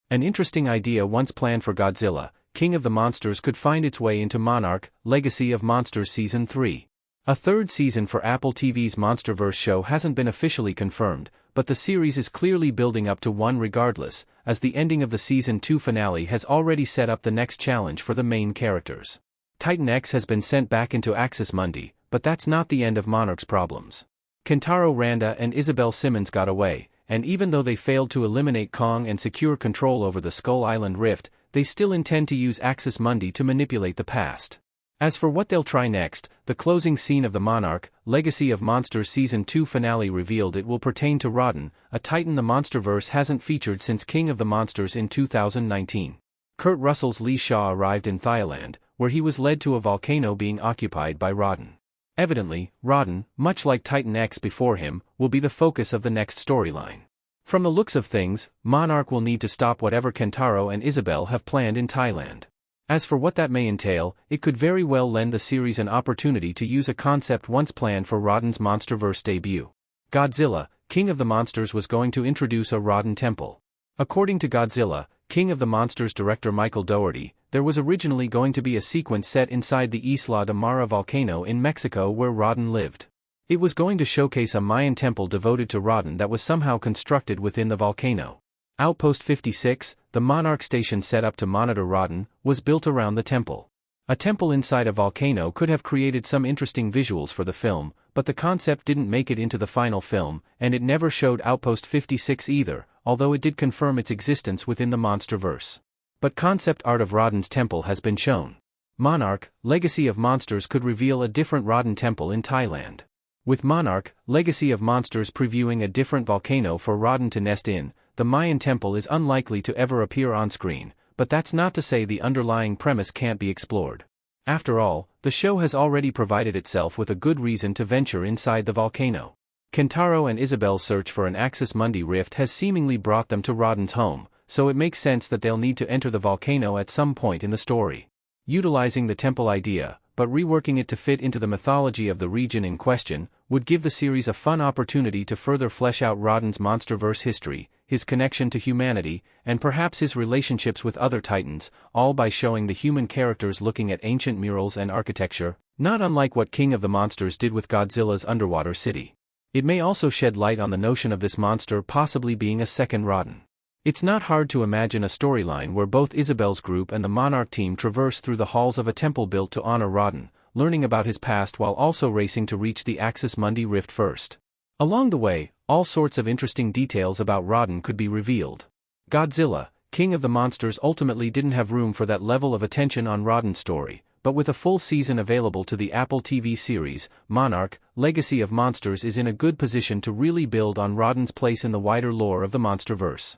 An interesting idea once planned for Godzilla, King of the Monsters could find its way into Monarch, Legacy of Monsters Season 3. A third season for Apple TV's Monsterverse show hasn't been officially confirmed, but the series is clearly building up to one regardless, as the ending of the Season 2 finale has already set up the next challenge for the main characters. Titan X has been sent back into Axis Mundi, but that's not the end of Monarch's problems. Kentaro Randa and Isabel Simmons got away, and even though they failed to eliminate Kong and secure control over the Skull Island Rift, they still intend to use Axis Mundi to manipulate the past. As for what they'll try next, the closing scene of the Monarch, Legacy of Monsters Season 2 finale revealed it will pertain to Rodan, a titan the Monsterverse hasn't featured since King of the Monsters in 2019. Kurt Russell's Lee Shaw arrived in Thailand, where he was led to a volcano being occupied by Rodan. Evidently, Rodan, much like Titan X before him, will be the focus of the next storyline. From the looks of things, Monarch will need to stop whatever Kentaro and Isabel have planned in Thailand. As for what that may entail, it could very well lend the series an opportunity to use a concept once planned for Rodan's Monsterverse debut. Godzilla, King of the Monsters was going to introduce a Rodan temple. According to Godzilla, King of the Monsters director Michael Dougherty, there was originally going to be a sequence set inside the Isla de Mara volcano in Mexico where Rodan lived. It was going to showcase a Mayan temple devoted to Rodan that was somehow constructed within the volcano. Outpost 56, the Monarch station set up to monitor Rodan, was built around the temple. A temple inside a volcano could have created some interesting visuals for the film, but the concept didn't make it into the final film, and it never showed Outpost 56 either, although it did confirm its existence within the Monsterverse. But concept art of Rodan's temple has been shown. Monarch, Legacy of Monsters could reveal a different Rodan temple in Thailand. With Monarch, Legacy of Monsters previewing a different volcano for Rodan to nest in, the Mayan temple is unlikely to ever appear on screen, but that's not to say the underlying premise can't be explored. After all, the show has already provided itself with a good reason to venture inside the volcano. Kentaro and Isabel's search for an Axis Mundi rift has seemingly brought them to Rodan's home, so it makes sense that they'll need to enter the volcano at some point in the story. Utilizing the temple idea, but reworking it to fit into the mythology of the region in question, would give the series a fun opportunity to further flesh out Rodan's Monsterverse history, his connection to humanity, and perhaps his relationships with other titans, all by showing the human characters looking at ancient murals and architecture, not unlike what King of the Monsters did with Godzilla's underwater city. It may also shed light on the notion of this monster possibly being a second Rodan. It's not hard to imagine a storyline where both Isabel's group and the Monarch team traverse through the halls of a temple built to honor Rodan, learning about his past while also racing to reach the Axis Mundi rift first. Along the way, all sorts of interesting details about Rodan could be revealed. Godzilla, King of the Monsters ultimately didn't have room for that level of attention on Rodan's story, but with a full season available to the Apple TV series, Monarch, Legacy of Monsters is in a good position to really build on Rodan's place in the wider lore of the Monsterverse.